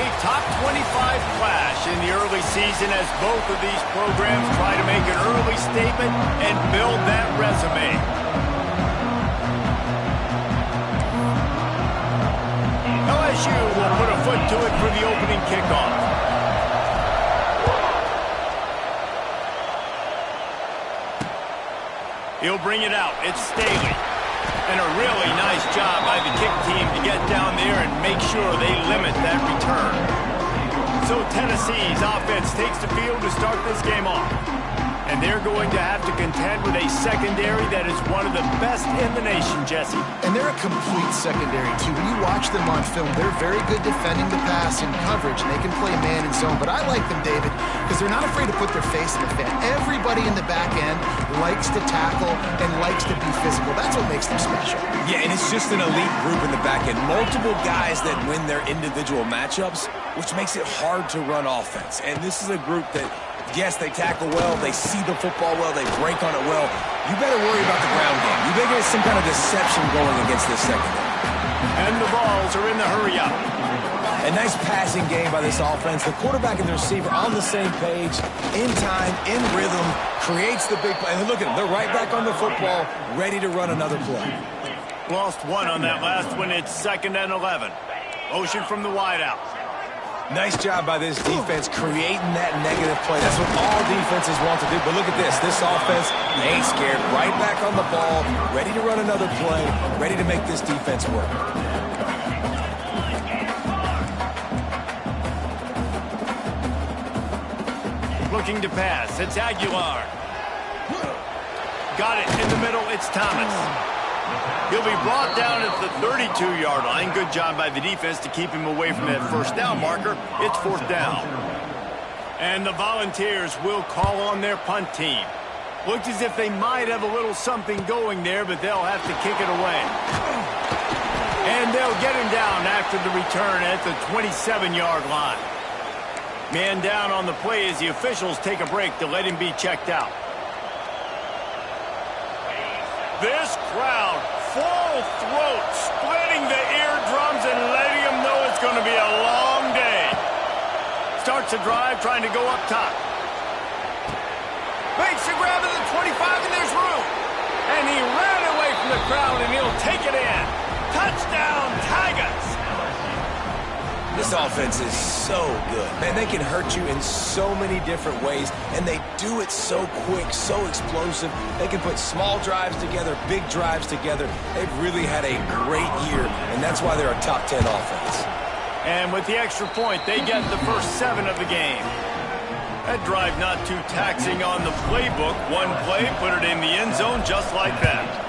A top 25 clash in the early season as both of these programs try to make an early statement and build that resume. LSU will put a foot to it for the opening kickoff. He'll bring it out. It's Staley. And a really nice job by the kick team to get down there and make sure they limit that return. So Tennessee's offense takes the field to start this game off. And they're going to have to contend with a secondary that is one of the best in the nation, Jesse. And they're a complete secondary, too. When you watch them on film, they're very good defending the pass and coverage, and they can play man and zone. But I like them, David, because they're not afraid to put their face in the fan. Everybody in the back end likes to tackle and likes to be physical. That's what makes them special. Yeah, and it's just an elite group in the back end. Multiple guys that win their individual matchups, which makes it hard to run offense. And this is a group that, yes, they tackle well, they see the football well, they break on it well. You better worry about the ground game. You better get some kind of deception going against this secondary. And the balls are in the hurry-up. A nice passing game by this offense. The quarterback and the receiver on the same page, in time, in rhythm, creates the big play. And look at them, they're right back on the football, ready to run another play. Lost one on that last one. It's 2nd and 11. Motion from the wideout. Nice job by this defense creating that negative play. That's what all defenses want to do. But look at this. This offense ain't scared. Right back on the ball, ready to run another play, ready to make this defense work. Looking to pass. It's Aguilar. Got it in the middle. It's Thomas. He'll be brought down at the 32-yard line. Good job by the defense to keep him away from that first down marker. It's 4th down. And the Volunteers will call on their punt team. Looks as if they might have a little something going there, but they'll have to kick it away. And they'll get him down after the return at the 27-yard line. Man down on the play as the officials take a break to let him be checked out. This crowd, full throat, splitting the eardrums and letting them know it's going to be a long day. Starts the drive, trying to go up top. Makes the grab at the 25, and there's room. And he ran away from the crowd, and he'll take it in. Touchdown, Tigers! This offense is so good. Man, they can hurt you in so many different ways, and they do it so quick, so explosive. They can put small drives together, big drives together. They've really had a great year, and that's why they're a top 10 offense. And with the extra point, they get the first 7 of the game. That drive not too taxing on the playbook. One play, put it in the end zone just like that.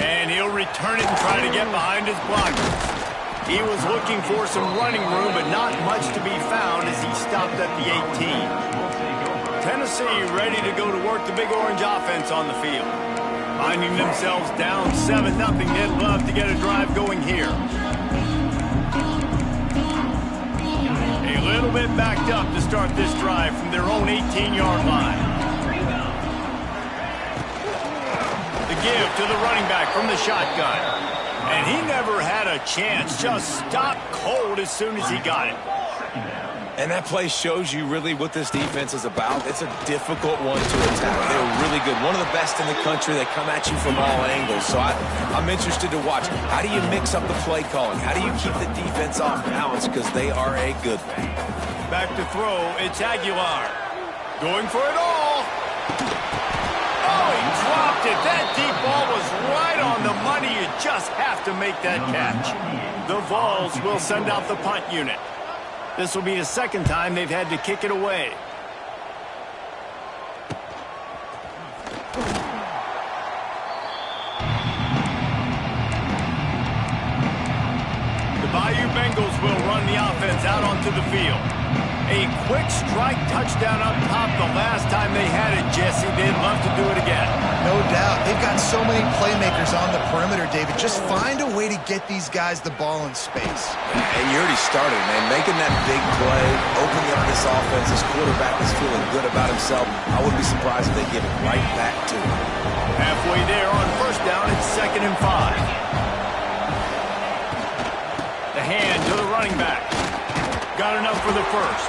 And he'll return it and try to get behind his blockers. He was looking for some running room, but not much to be found as he stopped at the 18. Tennessee ready to go to work the Big Orange offense on the field. Finding themselves down 7-0, they'd love to get a drive going here. A little bit backed up to start this drive from their own 18-yard line. Give to the running back from the shotgun. And he never had a chance. Just stopped cold as soon as he got it. And that play shows you really what this defense is about. It's a difficult one to attack. They're really good. One of the best in the country. They come at you from all angles. So I'm interested to watch. How do you mix up the play calling? How do you keep the defense off balance? Because they are a good one. Back to throw. It's Aguilar. Going for it all. Oh, he dropped it. That deep ball was right on the money. You just have to make that catch. The Vols will send out the punt unit. This will be the 2nd time they've had to kick it away. The Bayou Bengals will run the offense out onto the field. A quick strike touchdown up top the last time they had it, Jesse. They'd love to do it again. No doubt. They've got so many playmakers on the perimeter, David. Just find a way to get these guys the ball in space. And you already started, man. Making that big play, opening up this offense. This quarterback is feeling good about himself. I wouldn't be surprised if they give it right back to him. Halfway there on 1st down, it's 2nd and 5. The hand to the running back. Got enough for the first.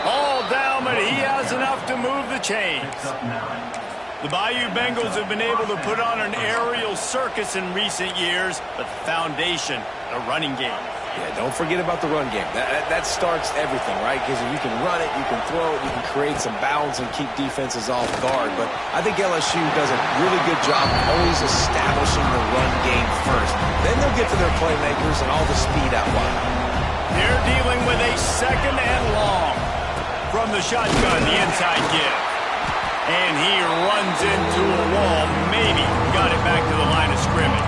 All down, but he has enough to move the chains. The Bayou Bengals have been able to put on an aerial circus in recent years, but the foundation, the running game. Yeah, don't forget about the run game. That starts everything, right? Because if you can run it, you can throw it, you can create some balance and keep defenses off guard. But I think LSU does a really good job always establishing the run game first. Then they'll get to their playmakers and all the speed out wide. They're dealing with a second and long. From the shotgun, the inside give. And he runs into a wall. Maybe got it back to the line of scrimmage.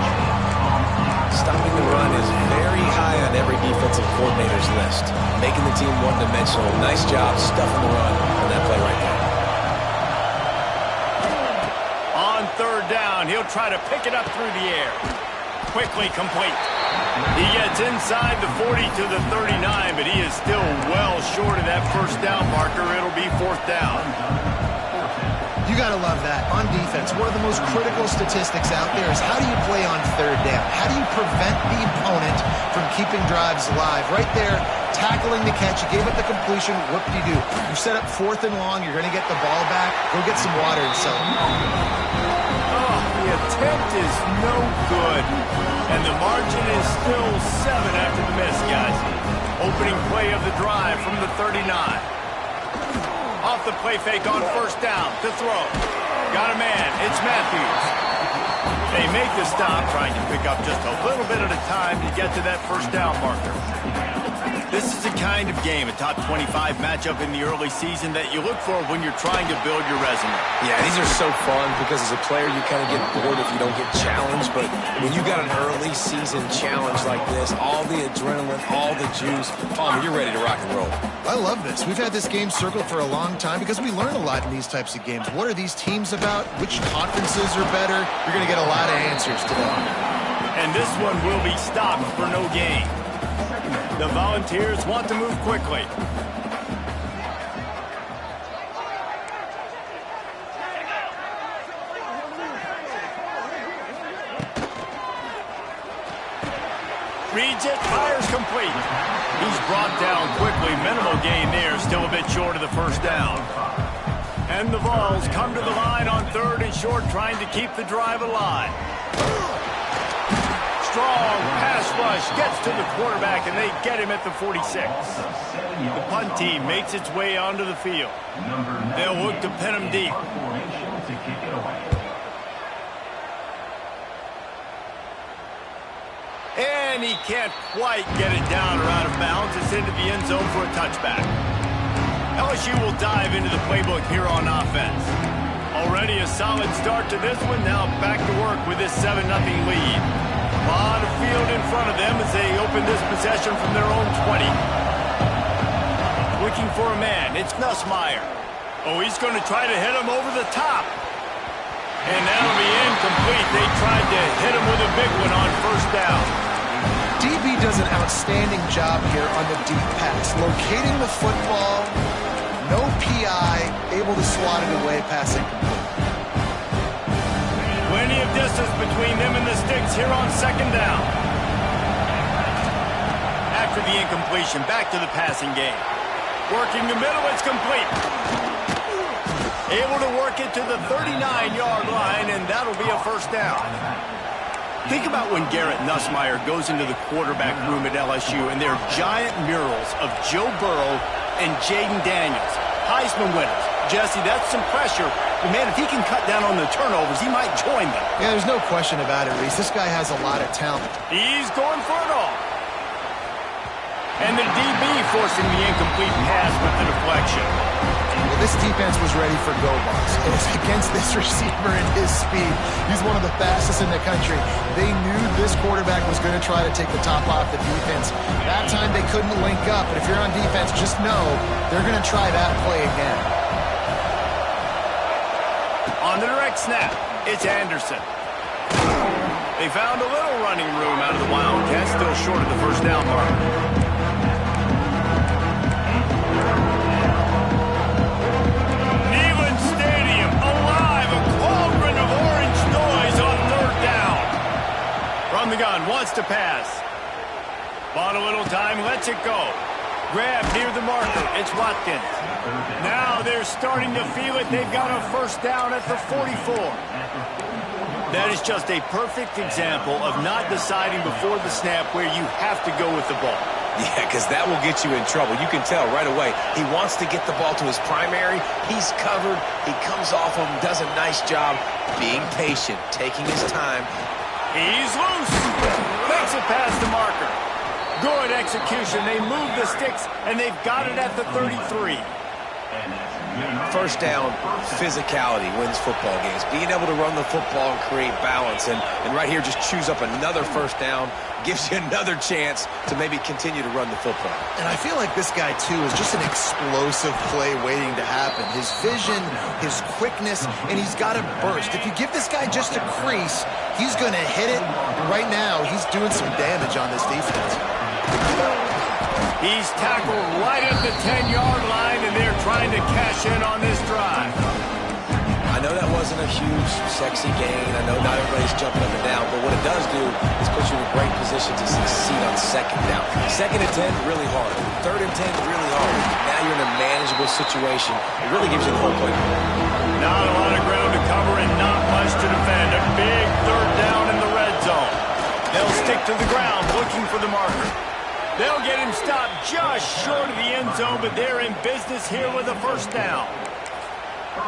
Stopping the run is very high on every defensive coordinator's list. Making the team one-dimensional. Nice job stuffing the run on that play right there. On third down, he'll try to pick it up through the air. Quickly complete. He gets inside the 40 to the 39, but he is still well short of that first down marker. It'll be fourth down. You got to love that. On defense, one of the most critical statistics out there is how do you play on third down? How do you prevent the opponent from keeping drives alive? Right there, tackling the catch. You gave up the completion. What do? You set up fourth and long. You're going to get the ball back. Go get some water and sell it. Oh, the attempt is no good. And the margin is still 7 after the miss, guys. Opening play of the drive from the 39. Off the play fake on first down to throw. Got a man. It's Matthews. They make the stop, trying to pick up just a little bit at a time to get to that first down marker. This is the kind of game, a top 25 matchup in the early season that you look for when you're trying to build your resume. Yeah, these are so fun because as a player you kind of get bored if you don't get challenged, but when you got an early season challenge like this, all the adrenaline, all the juice, you're ready to rock and roll. I love this. We've had this game circled for a long time because we learn a lot in these types of games. What are these teams about? Which conferences are better? You're going to get a lot of answers today. And this one will be stopped for no gain. The Volunteers want to move quickly. Reads it, fires complete. He's brought down quickly. Minimal gain there, still a bit short of the first down. And the Vols come to the line on third and short, trying to keep the drive alive. Strong pass rush gets to the quarterback, and they get him at the 46. The punt team makes its way onto the field. They'll look to pin him deep. And he can't quite get it down or out of bounds. It's into the end zone for a touchback. LSU will dive into the playbook here on offense. Already a solid start to this one. Now back to work with this 7-0 lead. A lot of field in front of them as they open this possession from their own 20. Looking for a man. It's Nussmeier. Oh, he's going to try to hit him over the top. And that'll be incomplete. They tried to hit him with a big one on first down. DB does an outstanding job here on the deep pass. Locating the football, no PI, able to swat it away, pass incomplete. Plenty of distance between them and the sticks here on second down. After the incompletion, back to the passing game. Working the middle, it's complete. Able to work it to the 39-yard line, and that'll be a first down. Think about when Garrett Nussmeier goes into the quarterback room at LSU, and there are giant murals of Joe Burrow and Jaden Daniels, Heisman winners. Jesse, that's some pressure. But man, if he can cut down on the turnovers, he might join them. Yeah, there's no question about it, Reese. This guy has a lot of talent. He's going for it all. And the DB forcing the incomplete pass with the deflection. Well, this defense was ready for go balls. It was against this receiver and his speed. He's one of the fastest in the country. They knew this quarterback was going to try to take the top off the defense. That time they couldn't link up, but if you're on defense, just know they're going to try that play again. On the direct snap, it's Anderson. They found a little running room out of the Wildcats, still short of the first down mark. Neyland Stadium, alive, a cauldron of orange noise on third down. From the gun, wants to pass. Bought a little lets it go. Grab near the marker. It's Watkins. Now they're starting to feel it. They've got a first down at the 44. That is just a perfect example of not deciding before the snap where you have to go with the ball. Yeah, because that will get you in trouble. You can tell right away. He wants to get the ball to his primary. He's covered. He comes off of him, does a nice job being patient, taking his time. He's loose. Makes it past the marker. Good execution. They move the sticks, and they've got it at the 33. First down, physicality wins football games. Being able to run the football and create balance. And right here, just choose up another first down. Gives you another chance to maybe continue to run the football. And I feel like this guy, too, is just an explosive play waiting to happen. His vision, his quickness, and he's got a burst. If you give this guy just a crease, he's going to hit it. Right now, he's doing some damage on this defense. He's tackled right at the 10-yard line, and they're trying to cash in on this drive. I know that wasn't a huge, sexy gain. I know not everybody's jumping up and down, but what it does do is put you in a great position to succeed on second down. Second and 10, really hard. Third and 10, really hard. Now you're in a manageable situation. It really gives you the whole play. Not a lot of ground to cover and not much to defend. A big third down in the red zone. They'll stick to the ground looking for the marker. They'll get him stopped just short of the end zone, but they're in business here with a first down.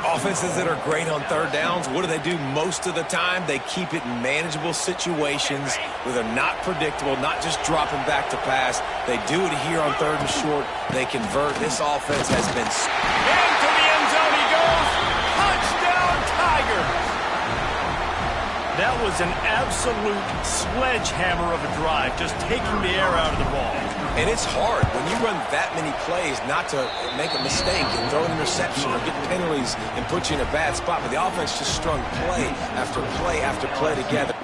Offenses that are great on third downs, what do? Most of the time, they keep it in manageable situations where they're not predictable, not just dropping back to pass. They do it here on third and short. They convert. This offense has been... Into the end zone he goes. Touchdown, Tigers. That was an absolute sledgehammer of a drive, just taking the air out of the ball. And it's hard when you run that many plays not to make a mistake and throw an interception or get penalties and put you in a bad spot. But the offense just strung play after play after play together.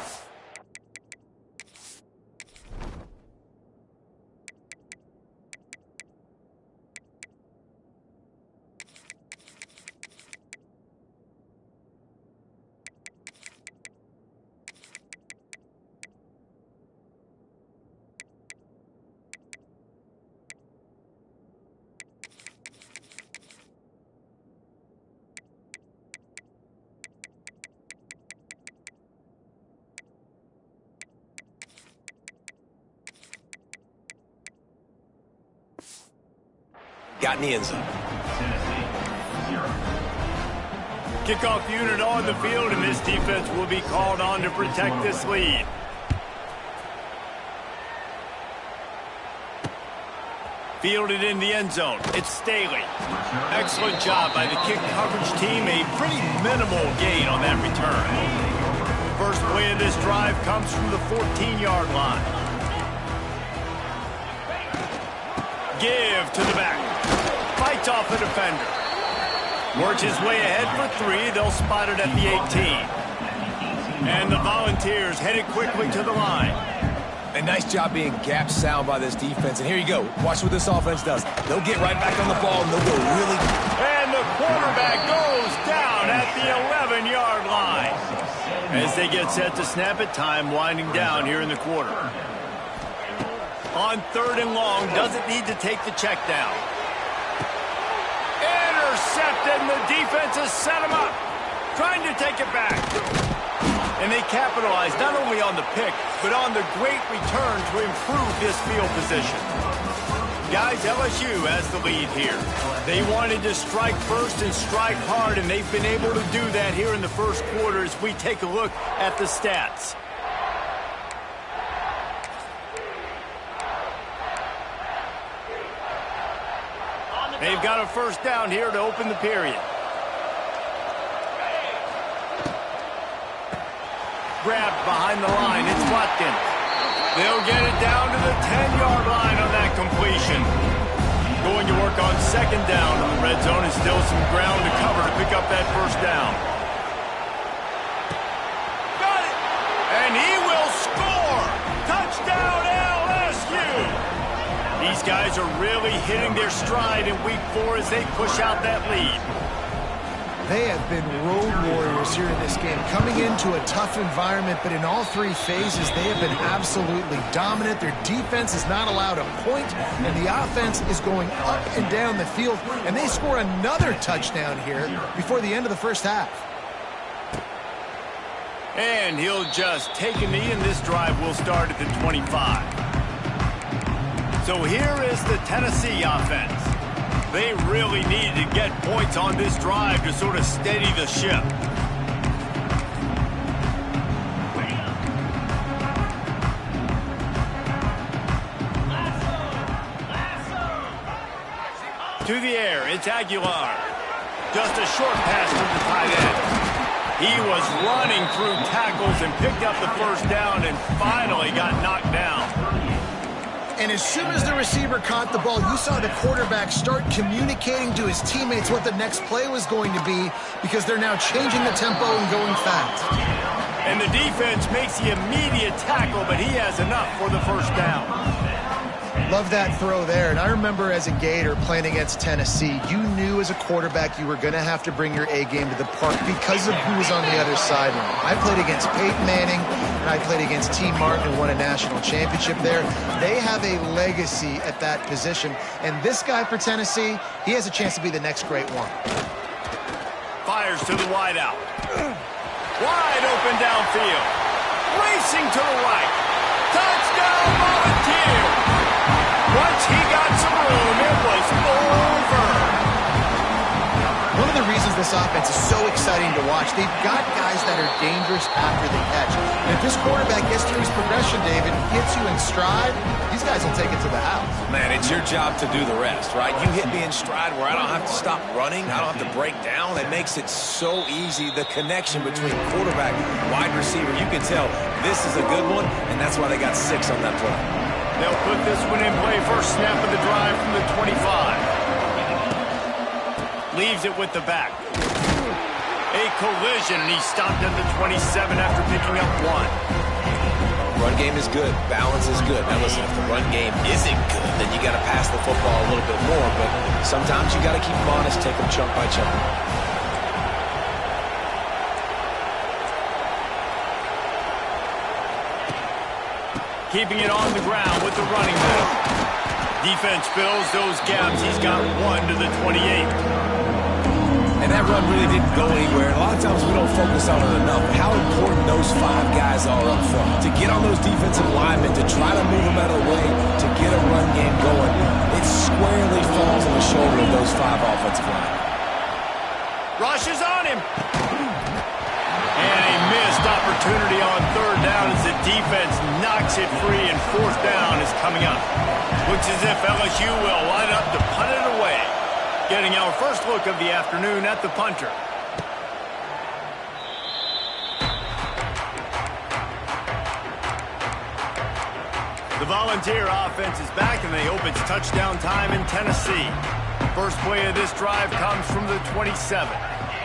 Got in the end zone. Kickoff unit on the field, and this defense will be called on to protect this lead. Fielded in the end zone. It's Staley. Excellent job by the kick coverage team. A pretty minimal gain on that return. First play of this drive comes from the 14-yard line. Give to the back. Fights off the defender. Works his way ahead for 3. They'll spot it at the 18. And the Volunteers headed quickly to the line. A nice job being gap sound by this defense. And here you go. Watch what this offense does. They'll get right back on the ball, and they'll go really... And the quarterback goes down at the 11-yard line. As they get set to snap it, time winding down here in the quarter. On third and long, doesn't need to take the check down. Intercepted, and the defense has set him up. Trying to take it back. And they capitalize not only on the pick, but on the great return to improve this field position. Guys, LSU has the lead here. They wanted to strike first and strike hard, and they've been able to do that here in the first quarter as we take a look at the stats. They've got a first down here to open the period. Grabbed behind the line. It's Watkins. They'll get it down to the 10-yard line on that completion. Going to work on second down in the red zone. And still some ground to cover to pick up that first down. Got it! And he will score! Touchdown, LSU! These guys are really hitting their stride in week 4 as they push out that lead. They have been road warriors here in this game, coming into a tough environment, but in all three phases, they have been absolutely dominant. Their defense is not allowed a point, and the offense is going up and down the field, and they score another touchdown here before the end of the first half. And he'll just take a knee, and this drive will start at the 25. So here is the Tennessee offense. They really needed to get points on this drive to sort of steady the ship. To the air, it's Aguilar. Just a short pass to the tight end. He was running through tackles and picked up the first down and finally got knocked down. And as soon as the receiver caught the ball, you saw the quarterback start communicating to his teammates what the next play was going to be, because they're now changing the tempo and going fast. And the defense makes the immediate tackle, but he has enough for the first down. Love that throw there. And I remember as a Gator playing against Tennessee, you knew as a quarterback you were going to have to bring your A game to the park because of who was on the other sideline. I played against Peyton Manning, and I played against T. Martin, who won a national championship there. They have a legacy at that position. And this guy for Tennessee, he has a chance to be the next great one. Fires to the wideout. Wide open downfield. Racing to the right. Touchdown, Volunteer! Once he got some room, it was over. One of the reasons this offense is so exciting to watch, they've got guys that are dangerous after they catch. And if this quarterback gets through his progression, David, gets you in stride, these guys will take it to the house. Man, it's your job to do the rest, right? You hit me in stride where I don't have to stop running. I don't have to break down. It makes it so easy. The connection between quarterback, wide receiver, you can tell this is a good one, and that's why they got 6 on that play. They'll put this one in play. First snap of the drive from the 25. Leaves it with the back. A collision, and he stopped at the 27 after picking up 1. Run game is good. Balance is good. Now listen, if the run game isn't good, then you got to pass the football a little bit more. But sometimes you got to keep them honest, take them chunk by chunk. Keeping it on the ground with the running back. Defense fills those gaps. He's got 1 to the 28. And that run really didn't go anywhere. And a lot of times we don't focus on it enough. How important those 5 guys are up front. To get on those defensive linemen, to try to move them out of the way, to get a run game going, it squarely falls on the shoulder of those 5 offensive linemen. Rushes on him. And a missed opportunity on 3rd down as the defense knocks it free, and 4th down is coming up. Looks as if LSU will line up to punt it away. Getting our first look of the afternoon at the punter. The Volunteer offense is back, and they hope it's touchdown time in Tennessee. First play of this drive comes from the 27.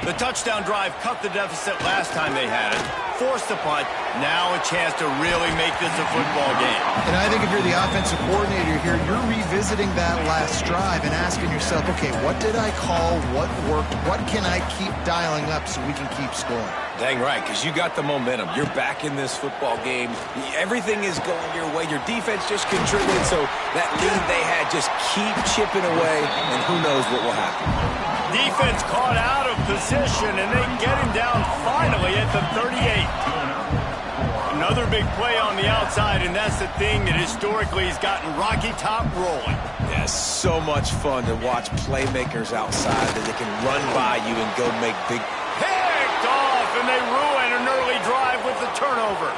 The touchdown drive cut the deficit last time they had it, forced the punt, now a chance to really make this a football game. And I think if you're the offensive coordinator here, you're revisiting that last drive and asking yourself, okay, what did I call? What worked? What can I keep dialing up so we can keep scoring? Dang right, because you got the momentum. You're back in this football game. Everything is going your way. Your defense just contributed, so that lead they had, just keep chipping away, and who knows what will happen. Defense caught out of position, and they get him down finally at the 38. Another big play on the outside, and that's the thing that historically has gotten Rocky Top rolling. Yeah, so much fun to watch playmakers outside that they can run by you and go make big... Picked off, and they ruin an early drive with the turnover.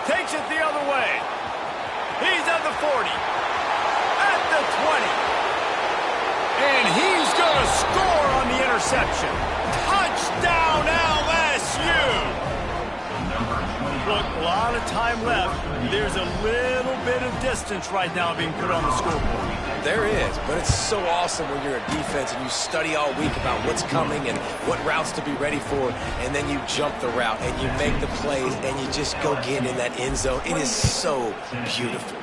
Takes it the other way. He's at the 40. At the 20. And he's going to score on the interception. Touchdown, LSU! Look, a lot of time left. There's a little bit of distance right now being put on the scoreboard. There is, but it's so awesome when you're a defense and you study all week about what's coming and what routes to be ready for, and then you jump the route and you make the plays and you just go get in that end zone. It is so beautiful.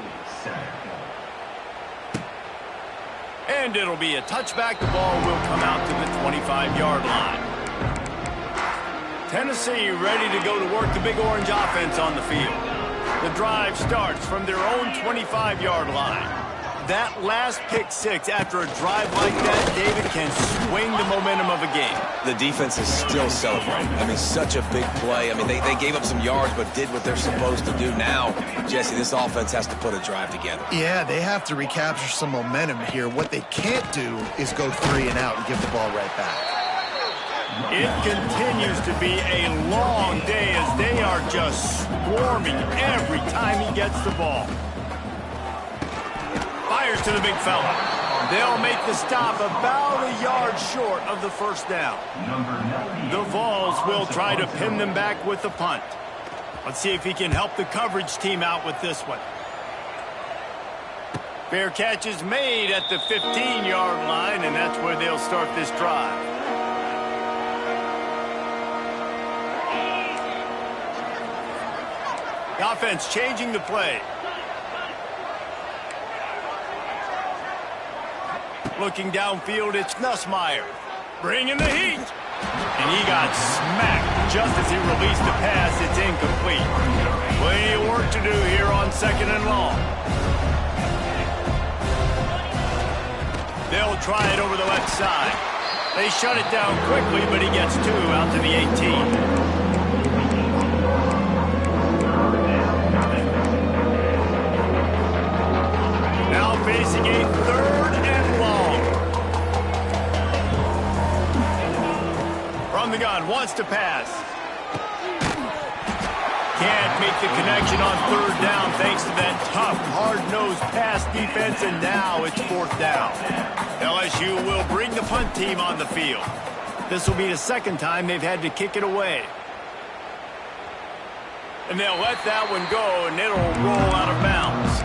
And it'll be a touchback. The ball will come out to the 25-yard line. Tennessee ready to go to work the Big Orange offense on the field. The drive starts from their own 25-yard line. That last pick six after a drive like that, David, can swing the momentum of a game. The defense is still celebrating. I mean, such a big play. I mean, they gave up some yards but did what they're supposed to do. Now, Jesse, this offense has to put a drive together. Yeah, they have to recapture some momentum here. What they can't do is go 3 and out and give the ball right back. It continues to be a long day as they are just swarming every time he gets the ball. Fires to the big fella. They'll make the stop about a yard short of the first down. The Vols will try to pin them back with the punt. Let's see if he can help the coverage team out with this one. Fair catch is made at the 15-yard line, and that's where they'll start this drive. The offense changing the play. Looking downfield, it's Nussmeier. Bringing the heat. And he got smacked just as he released the pass. It's incomplete. Plenty of work to do here on 2nd and long. They'll try it over the left side. They shut it down quickly, but he gets 2 out to the 18. Facing a 3rd and long. From the gun, wants to pass. Can't make the connection on 3rd down thanks to that tough, hard-nosed pass defense, and now it's 4th down. LSU will bring the punt team on the field. This will be the 2nd time they've had to kick it away. And they'll let that one go, and it'll roll out of bounds.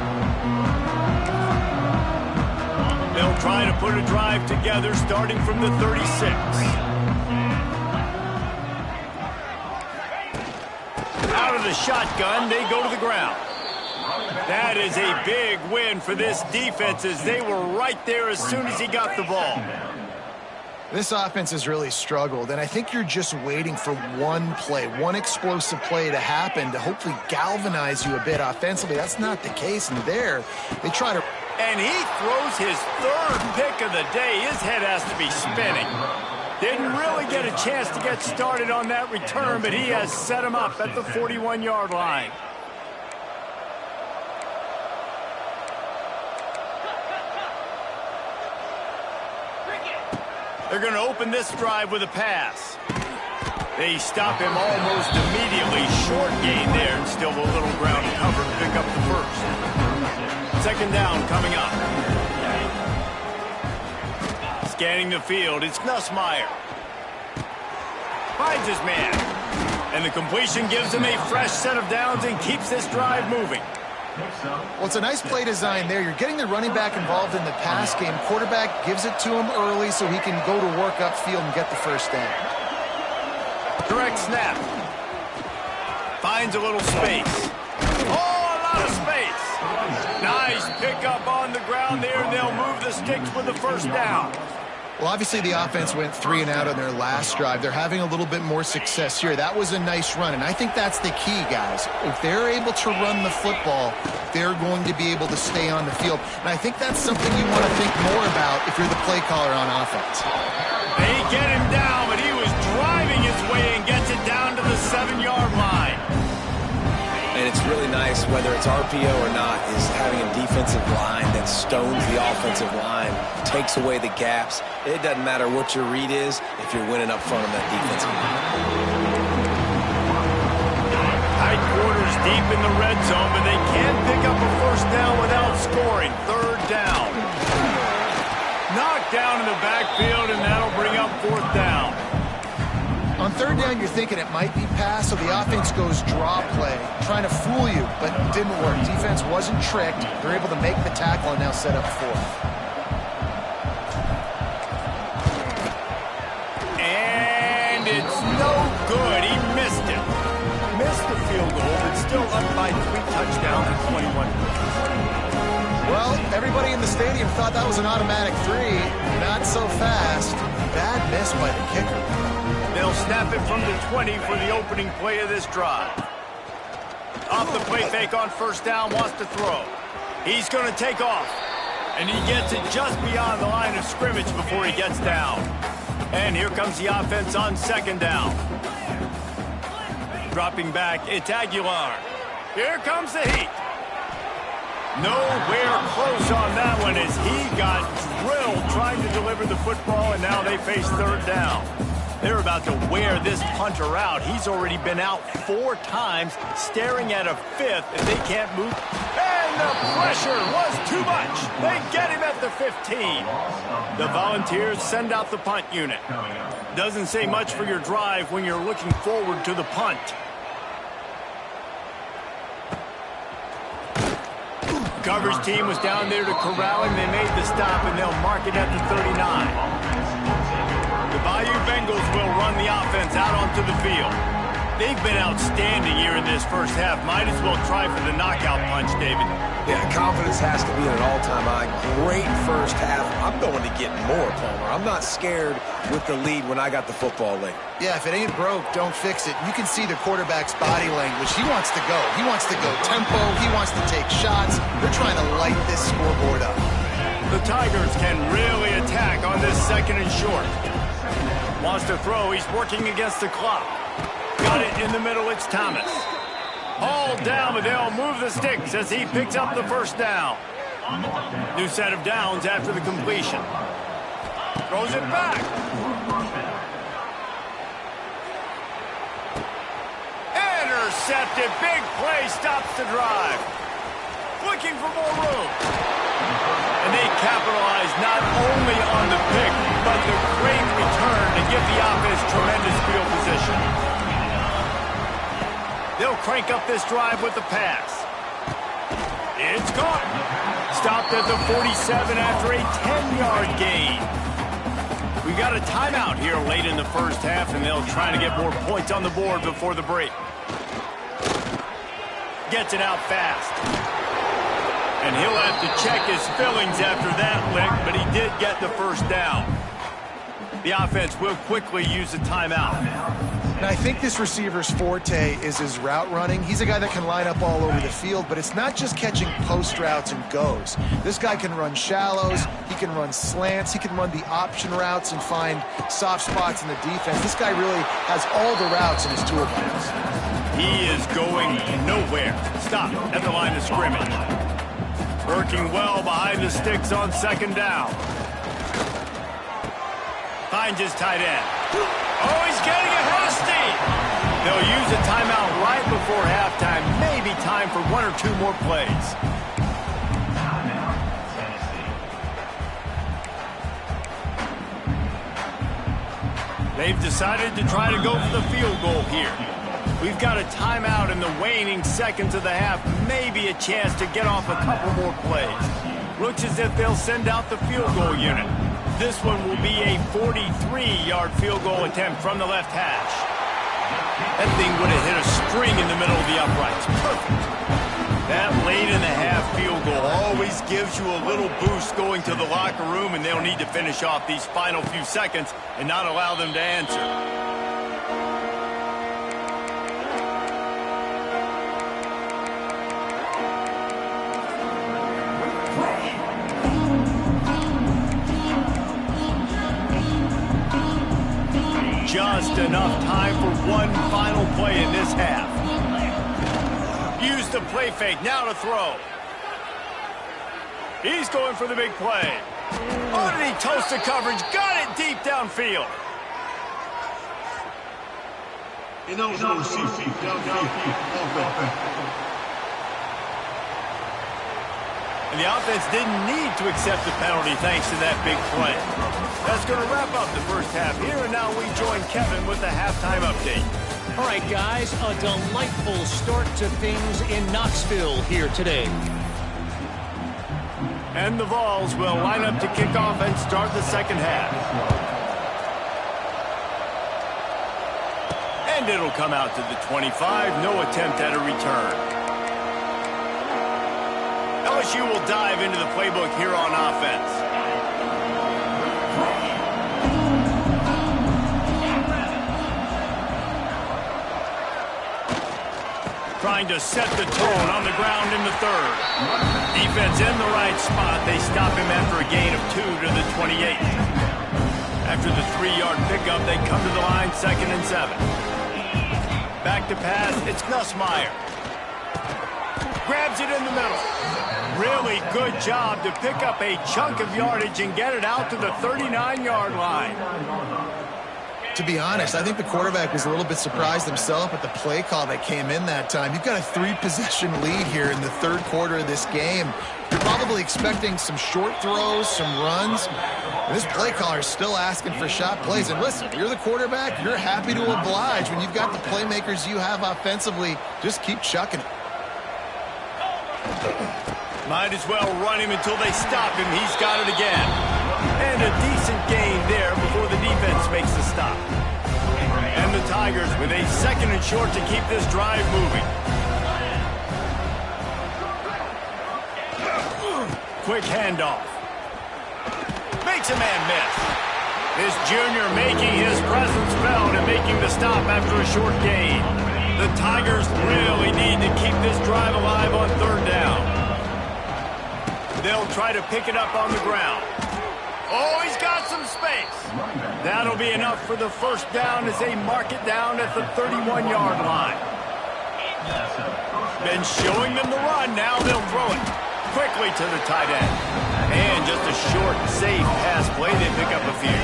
They'll try to put a drive together starting from the 36. Out of the shotgun, they go to the ground. That is a big win for this defense as they were right there as soon as he got the ball. This offense has really struggled, and I think you're just waiting for one play, one explosive play to happen to hopefully galvanize you a bit offensively. That's not the case, and there they try to... And he throws his 3rd pick of the day. His head has to be spinning. Didn't really get a chance to get started on that return, but he has set him up at the 41-yard line. They're going to open this drive with a pass. They stop him almost immediately. Short gain there, and still a little ground cover to pick up the first. 2nd down coming up. Scanning the field, it's Nussmeier. Finds his man. And the completion gives him a fresh set of downs and keeps this drive moving. Well, it's a nice play design there. You're getting the running back involved in the pass game. Quarterback gives it to him early so he can go to work upfield and get the first down. Direct snap. Finds a little space. Oh, a lot of space. Nice pickup on the ground there, and they'll move the sticks with the first down. Well, obviously the offense went 3 and out on their last drive. They're having a little bit more success here. That was a nice run, and I think that's the key, guys. If they're able to run the football, they're going to be able to stay on the field. And I think that's something you want to think more about if you're the play caller on offense. They get him down, but he was driving his way and gets it down to the 7-yard line. And it's really nice, whether it's RPO or not, is having a defensive line that stones the offensive line, takes away the gaps. It doesn't matter what your read is if you're winning up front of that defensive line. Tight quarters deep in the red zone, but they can't pick up a first down without scoring. 3rd down. Knocked down in the backfield, and that'll bring up 4th down. On 3rd down, you're thinking it might be pass, so the offense goes draw play, trying to fool you, but it didn't work. Defense wasn't tricked. They're able to make the tackle and now set up 4th. And it's no good. He missed it. Missed the field goal, but still up by 3 touchdowns and 21 points. Well, everybody in the stadium thought that was an automatic 3. Not so fast. bad miss by the kicker. They'll snap it from the 20 for the opening play of this drive. Off the play fake on first down, wants to throw. He's going to take off. And he gets it just beyond the line of scrimmage before he gets down. And here comes the offense on second down. Dropping back, it's Aguilar. Here comes the heat. Nowhere close on that one as he got drilled trying to deliver the football, and now they face third down. They're about to wear this punter out. He's already been out 4 times, staring at a 5th, and they can't move. And the pressure was too much. They get him at the 15. The Volunteers send out the punt unit. Doesn't say much for your drive when you're looking forward to the punt. Coverage team was down there to corral him. They made the stop, and they'll mark it at the 39. The Bayou Bengals will run the offense out onto the field. They've been outstanding here in this first half. Might as well try for the knockout punch, David. Yeah, confidence has to be at an all-time high. Great first half. I'm going to get more, Palmer. I'm not scared with the lead when I got the football late. Yeah, if it ain't broke, don't fix it. You can see the quarterback's body language. He wants to go. He wants to go tempo. He wants to take shots. They're trying to light this scoreboard up. The Tigers can really attack on this second and short. Wants to throw. He's working against the clock. Got it in the middle. It's Thomas. Hauled down, but they'll move the sticks as he picks up the first down. New set of downs after the completion. Throws it back. Intercepted. Big play. Stops the drive. Looking for more room. And they capitalize not only on the pick, but the great return to give the offense tremendous field position. They'll crank up this drive with the pass. It's caught. Stopped at the 47 after a 10-yard gain. We got a timeout here late in the first half, and they'll try to get more points on the board before the break. Gets it out fast. And he'll have to check his fillings after that lick, but he did get the first down. The offense will quickly use a timeout. Now, I think this receiver's forte is his route running. He's a guy that can line up all over the field, but it's not just catching post routes and goes. This guy can run shallows, he can run slants, he can run the option routes and find soft spots in the defense. This guy really has all the routes in his toolbox. He is going nowhere. Stop at the line of scrimmage. Working well behind the sticks on second down. Finds his tight end. Oh, he's getting ahead of steam. They'll use a timeout right before halftime. Maybe time for 1 or 2 more plays. They've decided to try to go for the field goal here. We've got a timeout in the waning seconds of the half. Maybe a chance to get off a couple more plays. Looks as if they'll send out the field goal unit. This one will be a 43-yard field goal attempt from the left hash. That thing would have hit a string in the middle of the uprights. Perfect. That late in the half field goal always gives you a little boost going to the locker room, and they'll need to finish off these final few seconds and not allow them to answer. Just enough time for one final play in this half. Use the play fake, now to throw. He's going for the big play. Oh, did he toast the coverage? Got it deep downfield. And the offense didn't need to accept the penalty thanks to that big play. That's going to wrap up the first half here, and now we join Kevin with the halftime update. All right, guys, a delightful start to things in Knoxville here today. And the Vols will line up to kick off and start the second half. And it'll come out to the 25. No attempt at a return. LSU will dive into the playbook here on offense. trying to set the tone on the ground in the third. Defense in the right spot. They stop him after a gain of 2 to the 28. After the 3-yard pickup, they come to the line 2nd and 7. Back to pass. It's Nussmeier. Grabs it in the middle. Really good job to pick up a chunk of yardage and get it out to the 39-yard line. To be honest, I think the quarterback was a little bit surprised himself at the play call that came in that time. You've got a 3-possession lead here in the third quarter of this game. You're probably expecting some short throws, some runs. And this play caller is still asking for shot plays. And listen, you're the quarterback. You're happy to oblige. When you've got the playmakers you have offensively, just keep chucking it. Might as well run him until they stop him. He's got it again. And a decent gain there before the defense makes the stop. And the Tigers with a 2nd and short to keep this drive moving. Quick handoff. Makes a man miss. This junior making his presence felt and making the stop after a short gain. The Tigers really need to keep this drive alive on 3rd down. They'll try to pick it up on the ground. Oh, he's got some space. That'll be enough for the 1st down as they mark it down at the 31-yard line. Been showing them the run. Now they'll throw it quickly to the tight end. And just a short, safe pass play. They pick up a few.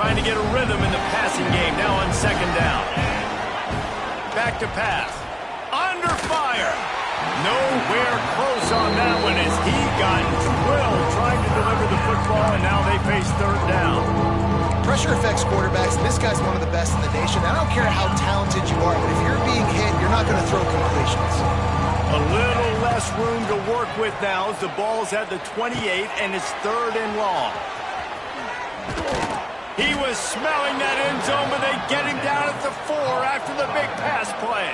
Trying to get a rhythm in the passing game now on 2nd down. Back to pass. Under fire. Nowhere close on that one as he got drilled trying to deliver the football, and now they face 3rd down. Pressure affects quarterbacks, and this guy's one of the best in the nation. I don't care how talented you are, but if you're being hit, you're not going to throw completions. A little less room to work with now as the ball's at the 28, and it's 3rd and long. He was smelling that end zone, but they get him down at the 4 after the big pass play.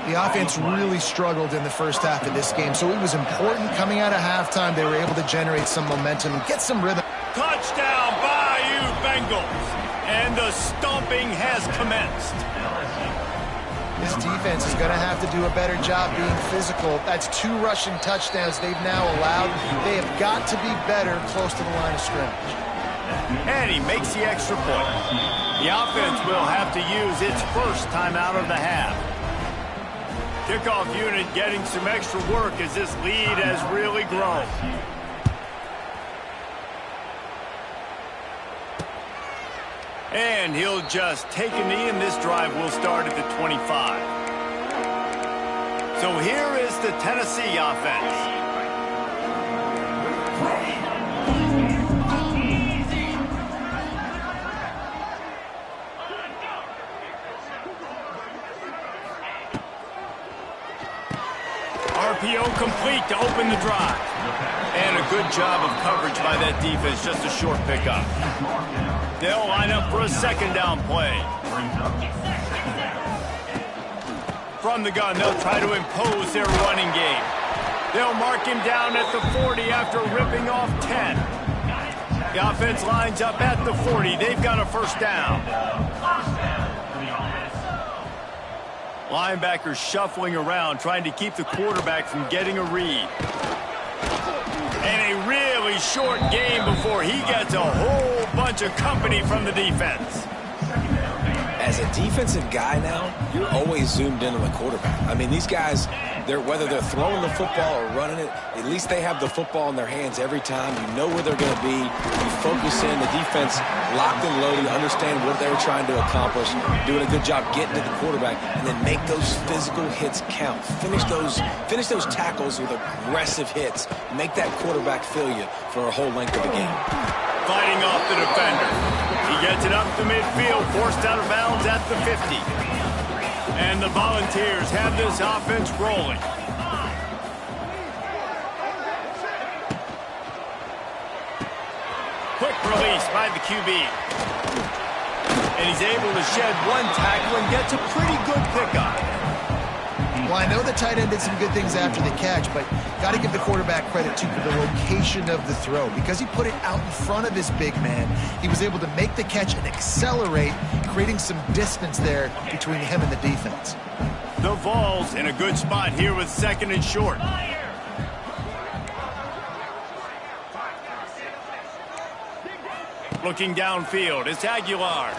The offense really struggled in the first half of this game, so it was important coming out of halftime. They were able to generate some momentum and get some rhythm. Touchdown, Bayou Bengals. And the stomping has commenced. This defense is going to have to do a better job being physical. That's 2 rushing touchdowns they've now allowed. They have got to be better close to the line of scrimmage. And he makes the extra point. The offense will have to use its first timeout of the half. Kickoff unit getting some extra work as this lead has really grown. And he'll just take a knee, and this drive will start at the 25. So here is the Tennessee offense. RPO complete to open the drive. And a good job of coverage by that defense, just a short pickup. They'll line up for a 2nd down play. From the gun, they'll try to impose their running game. They'll mark him down at the 40 after ripping off 10. The offense lines up at the 40. They've got a 1st down. Linebackers shuffling around, trying to keep the quarterback from getting a read. And a really short game before he gets a whole bunch of company from the defense. As a defensive guy now, you're always zoomed in on the quarterback. I mean, these guys, whether they're throwing the football or running it, at least they have the football in their hands every time. You know where they're going to be. You focus in. The defense locked and loaded. You understand what they're trying to accomplish. Doing a good job getting to the quarterback, and then make those physical hits count. Finish those tackles with aggressive hits. Make that quarterback feel you for a whole length of the game. Fighting off the defender. He gets it up to midfield, forced out of bounds at the 50. And the Volunteers have this offense rolling. Quick release by the QB. And he's able to shed 1 tackle and gets a pretty good pickup. Well, I know the tight end did some good things after the catch, but got to give the quarterback credit to the location of the throw because he put it out in front of his big man. He was able to make the catch and accelerate, creating some distance there between him and the defense. The Vols in a good spot here with 2nd and short. Looking downfield, it's Aguilar.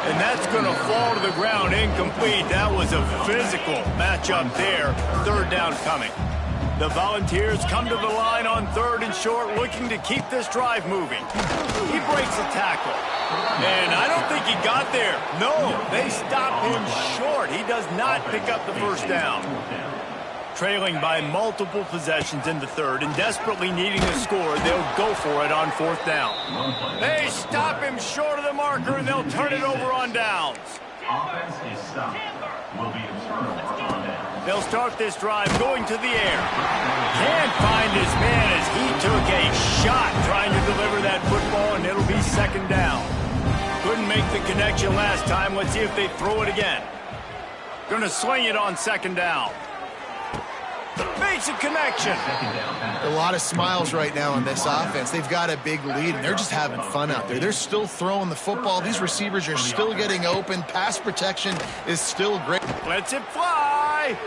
And that's going to fall to the ground, incomplete. That was a physical matchup there. 3rd down coming. The Volunteers come to the line on 3rd and short, looking to keep this drive moving. He breaks a tackle. And I don't think he got there. No, they stop him short. He does not pick up the 1st down. Trailing by multiple possessions in the 3rd and desperately needing a score, they'll go for it on 4th down. They stop him short of the marker, and they'll turn it over on downs. Offense is stopped. Will be a turnover on down. They'll start this drive going to the air. Can't find his man as he took a shot trying to deliver that football, and it'll be 2nd down. Couldn't make the connection last time. Let's see if they throw it again. Gonna sling it on 2nd down. Makes a connection. A lot of smiles right now in this offense. They've got a big lead, and they're just having fun out there. They're still throwing the football. These receivers are still getting open. Pass protection is still great. Lets it fly.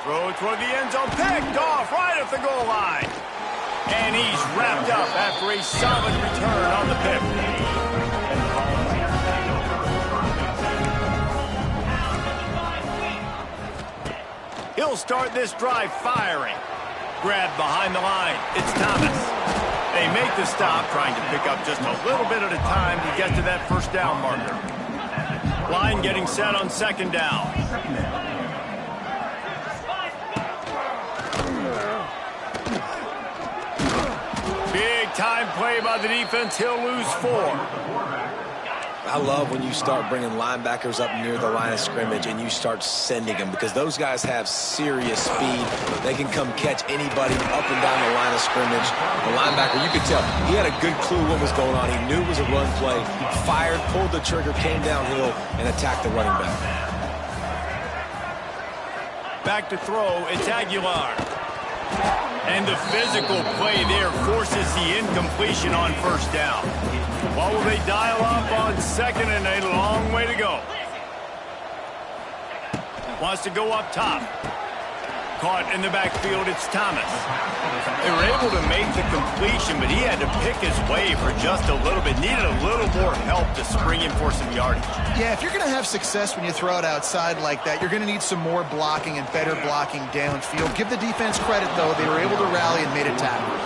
Throw toward the end zone. Picked off right at the goal line. And he's wrapped up after a solid return on the pick. He'll start this drive firing. Grabbed behind the line. It's Thomas. They make the stop, trying to pick up just a little bit at a time to get to that 1st down marker. Line getting set on 2nd down. Big time play by the defense. He'll lose 4. I love when you start bringing linebackers up near the line of scrimmage and you start sending them, because those guys have serious speed. They can come catch anybody up and down the line of scrimmage. The linebacker, you could tell, he had a good clue what was going on. He knew it was a run play, fired, pulled the trigger, came downhill, and attacked the running back. Back to throw, it's Aguilar. And the physical play there forces the incompletion on 1st down. What will they dial up on 2nd, and a long way to go? Wants to go up top. Caught in the backfield, it's Thomas. They were able to make the completion, but he had to pick his way for just a little bit. Needed a little more help to spring in for some yardage. Yeah, if you're going to have success when you throw it outside like that, you're going to need some more blocking and better blocking downfield. Give the defense credit, though. They were able to rally and made a tackle.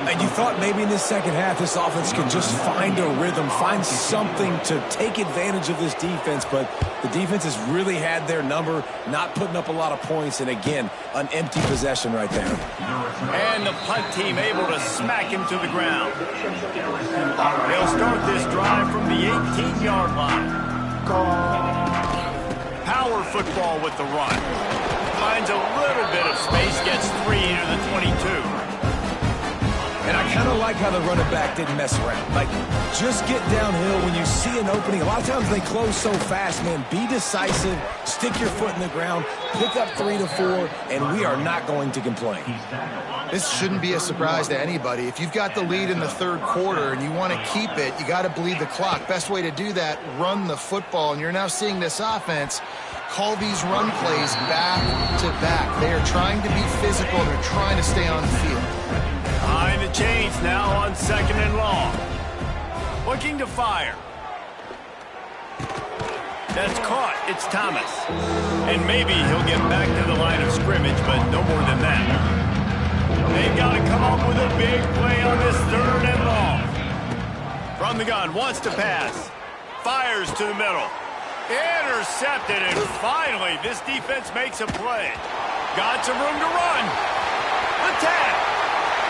And you thought maybe in this 2nd half this offense could just find a rhythm, find something to take advantage of this defense, but the defense has really had their number, not putting up a lot of points, and again, an empty possession right there. And the punt team able to smack him to the ground. They'll start this drive from the 18-yard line. Power football with the run. Finds a little bit of space, gets 3 to the 22. And I kind of like how the running back didn't mess around. Like, just get downhill when you see an opening. A lot of times they close so fast, man. Be decisive, stick your foot in the ground, pick up 3 to 4, and we are not going to complain. This shouldn't be a surprise to anybody. If you've got the lead in the 3rd quarter and you want to keep it, you got to bleed the clock. Best way to do that, run the football. And you're now seeing this offense call these run plays back to back. They are trying to be physical. They're trying to stay on the field. Behind the chains now on 2nd and long. Looking to fire. That's caught. It's Thomas. And maybe he'll get back to the line of scrimmage, but no more than that. They've got to come up with a big play on this 3rd and long. From the gun, wants to pass. Fires to the middle. Intercepted, and finally this defense makes a play. Got some room to run. The tag.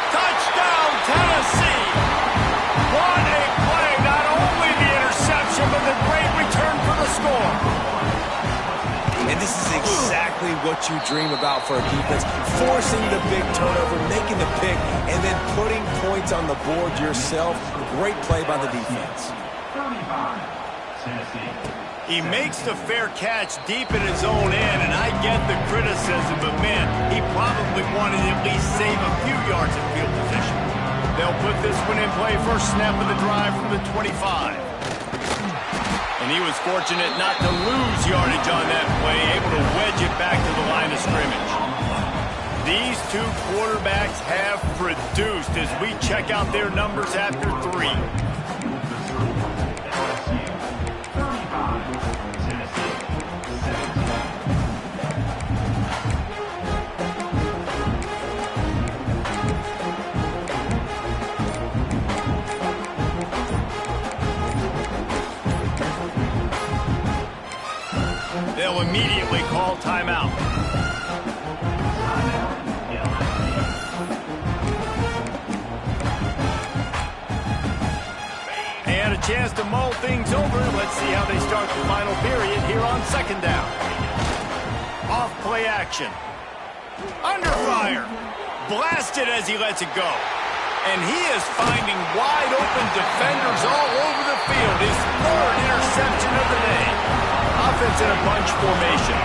Touchdown, Tennessee! What a play! Not only the interception, but the great return for the score. And this is exactly what you dream about for a defense. Forcing the big turnover, making the pick, and then putting points on the board yourself. Great play by the defense. 35, Tennessee. He makes the fair catch deep in his own end, and I get the criticism, but man, he probably wanted to at least save a few yards of field position. They'll put this one in play, first snap of the drive from the 25. And he was fortunate not to lose yardage on that play, able to wedge it back to the line of scrimmage. These two quarterbacks have produced as we check out their numbers after 3. They'll immediately call timeout. And a chance to mull things over. Let's see how they start the final period here on 2nd down. Off play action. Under fire. Blasted as he lets it go. And he is finding wide open defenders all over the field. His 3rd interception of the day. Offense in a bunch formation.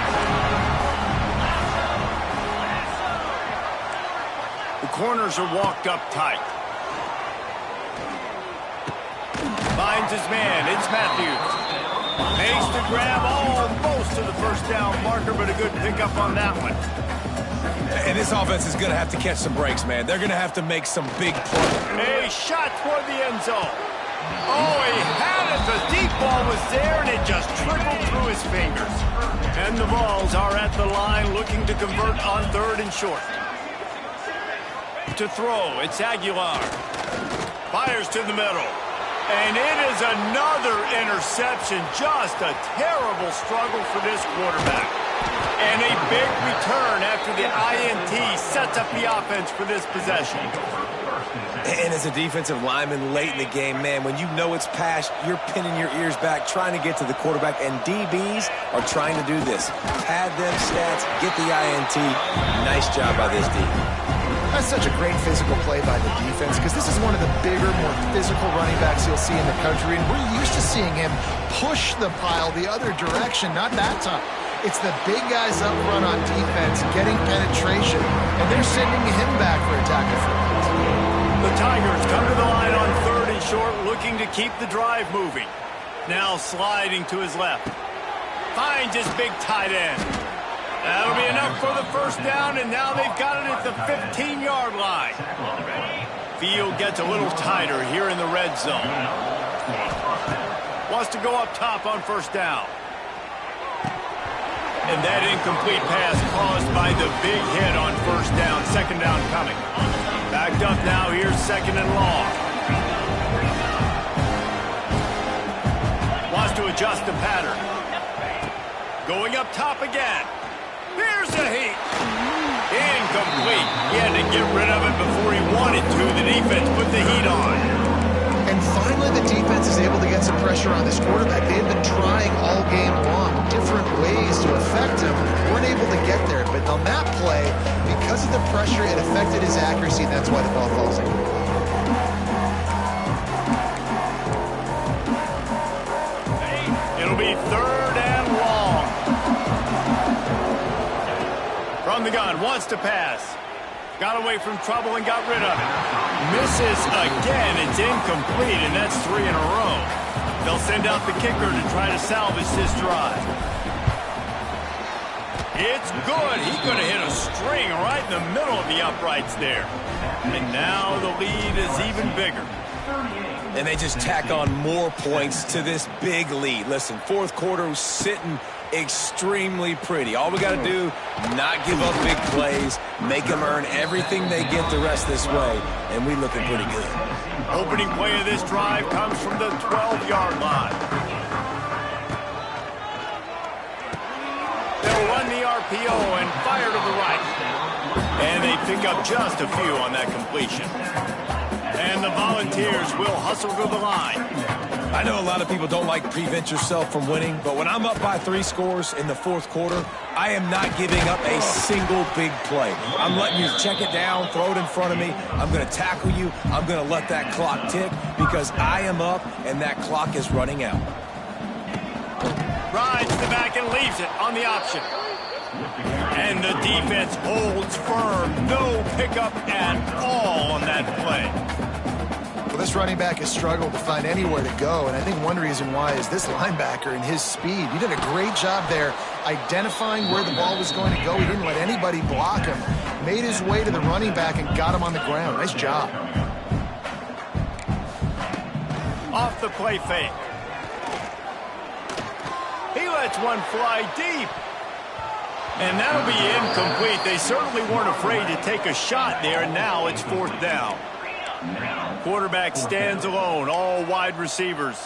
The corners are walked up tight. Finds his man. It's Matthews. Makes the grab almost to the 1st down marker, but a good pickup on that one. And this offense is going to have to catch some breaks, man. They're going to have to make some big plays. A shot toward the end zone. Oh, he had it. The deep ball was there, and it just trickled through his fingers. And the Vols are at the line looking to convert on 3rd and short. To throw, it's Aguilar. Fires to the middle. And it is another interception. Just a terrible struggle for this quarterback. And a big return after the INT sets up the offense for this possession. And as a defensive lineman late in the game, man, when you know it's past, you're pinning your ears back, trying to get to the quarterback, and DBs are trying to do this. Pad them stats, get the INT. Nice job by this D. That's such a great physical play by the defense because this is one of the bigger, more physical running backs you'll see in the country, and we're used to seeing him push the pile the other direction, not that time. It's the big guys up front on defense getting penetration, and they're sending him back for a tackle for loss. The Tigers come to the line on 3rd and short, looking to keep the drive moving. Now sliding to his left. Finds his big tight end. That'll be enough for the 1st down, and now they've got it at the 15-yard line. Field gets a little tighter here in the red zone. Wants to go up top on 1st down. And that incomplete pass caused by the big hit on 1st down. 2nd down coming. Backed up now. Here's 2nd and long. Wants to adjust the pattern. Going up top again. Here's a heat. Incomplete. He had to get rid of it before he wanted to. The defense put the heat on. And finally, the defense is able to get some pressure on this quarterback. They've been trying all game long, different ways to affect him. Weren't able to get there, but on that play, because of the pressure, it affected his accuracy, and that's why the ball falls in. It'll be 3rd and long. From the gun, wants to pass. Got away from trouble and got rid of it. Misses again. It's incomplete, and that's 3 in a row. They'll send out the kicker to try to salvage this drive. It's good. He could have hit a string right in the middle of the uprights there. And now the lead is even bigger. And they just tack on more points to this big lead. Listen, 4th quarter was sitting extremely pretty. All we got to do, not give up big plays, make them earn everything they get the rest this way, and we looking pretty good. Opening play of this drive comes from the 12-yard line. They'll run the RPO and fire to the right. And they pick up just a few on that completion. And the Volunteers will hustle to the line. I know a lot of people don't like to prevent yourself from winning, but when I'm up by 3 scores in the 4th quarter, I am not giving up a single big play. I'm letting you check it down, throw it in front of me. I'm going to tackle you. I'm going to let that clock tick because I am up and that clock is running out. Rides the back and leaves it on the option. And the defense holds firm. No pickup at all on that play. Well, this this running back has struggled to find anywhere to go, and I think one reason why is this linebacker and his speed. He did a great job there identifying where the ball was going to go. He didn't let anybody block him. Made his way to the running back and got him on the ground. Nice job. Off the play fake. He lets one fly deep. And that'll be incomplete. They certainly weren't afraid to take a shot there, and now it's 4th down. Quarterback stands alone, all wide receivers.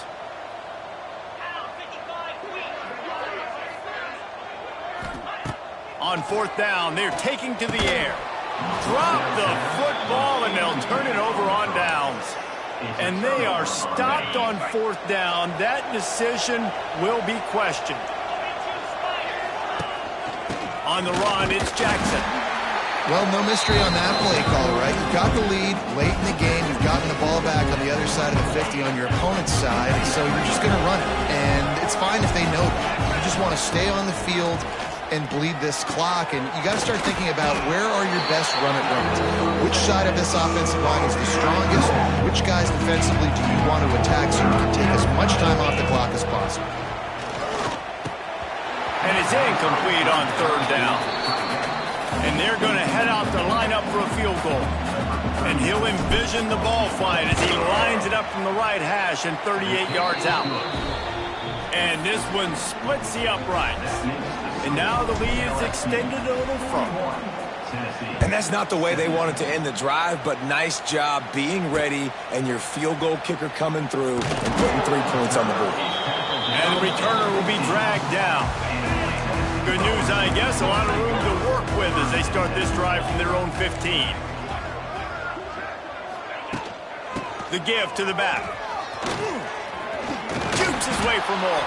On 4th down, they're taking to the air. Drop the football, and they'll turn it over on downs. And they are stopped on 4th down. That decision will be questioned. On the run, it's Jackson. Well, no mystery on that play call, right? You've got the lead late in the game. You've gotten the ball back on the other side of the 50 on your opponent's side, so you're just going to run it. And it's fine if they know that. You just want to stay on the field and bleed this clock, and you got to start thinking about where are your best run-it-runs. Which side of this offensive line is the strongest? Which guys defensively do you want to attack so you can take as much time off the clock as possible? And it's incomplete on 3rd down. And they're going to head out to line up for a field goal. And he'll envision the ball flying as he lines it up from the right hash and 38 yards out. And this one splits the uprights. And now the lead is extended a little further. And that's not the way they wanted to end the drive, but nice job being ready and your field goal kicker coming through and putting 3 points on the board. And the returner will be dragged down. Good news, I guess, a lot of room to work with as they start this drive from their own 15. The give to the back. Jukes his way for more.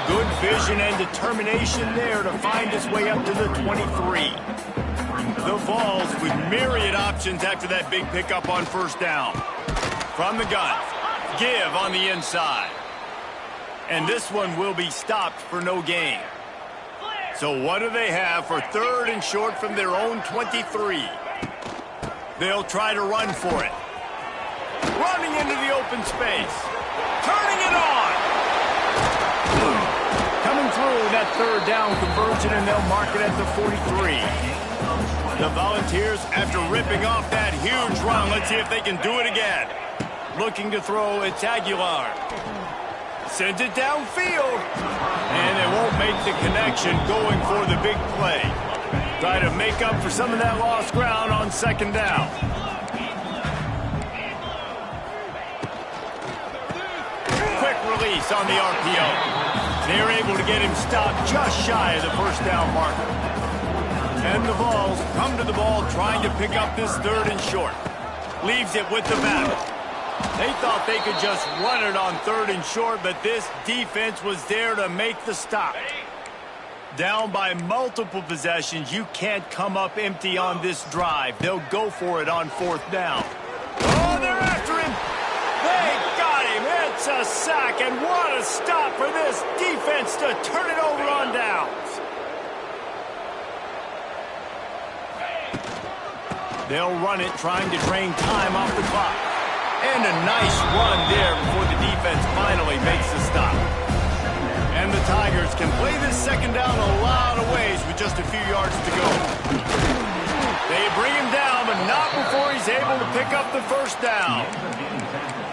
Good vision and determination there to find his way up to the 23. The Vols with myriad options after that big pickup on 1st down. From the gun, give on the inside. And this one will be stopped for no gain. So what do they have for 3rd and short from their own 23? They'll try to run for it. Running into the open space. Turning it on. Coming through that 3rd down conversion, and they'll mark it at the 43. The Volunteers, after ripping off that huge run, let's see if they can do it again. Looking to throw, it's Aguilar. Sends it downfield. And they won't make the connection going for the big play. Try to make up for some of that lost ground on 2nd down. Quick release on the RPO. They're able to get him stopped just shy of the 1st down marker. And the Vols come to the ball trying to pick up this 3rd and short. Leaves it with the back. They thought they could just run it on 3rd and short, but this defense was there to make the stop. Down by multiple possessions, you can't come up empty on this drive. They'll go for it on 4th down. Oh, they're after him. They got him. It's a sack, and what a stop for this defense to turn it over on downs. They'll run it, trying to drain time off the clock. And a nice run there before the defense finally makes the stop. And the Tigers can play this 2nd down a lot of ways with just a few yards to go. They bring him down, but not before he's able to pick up the 1st down.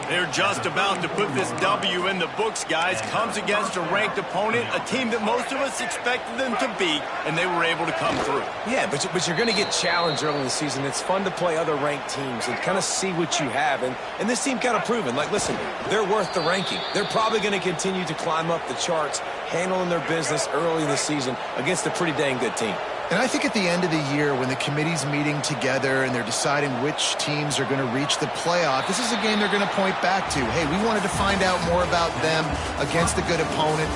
They're just about to put this W in the books, guys. Comes against a ranked opponent, a team that most of us expected them to beat, and they were able to come through. Yeah, but you're going to get challenged early in the season. It's fun to play other ranked teams and kind of see what you have. And this team kind of proven, like, listen, they're worth the ranking. They're probably going to continue to climb up the charts, handling their business early in the season against a pretty dang good team. And I think at the end of the year, when the committee's meeting together and they're deciding which teams are going to reach the playoff, this is a game they're going to point back to. Hey, we wanted to find out more about them against a good opponent.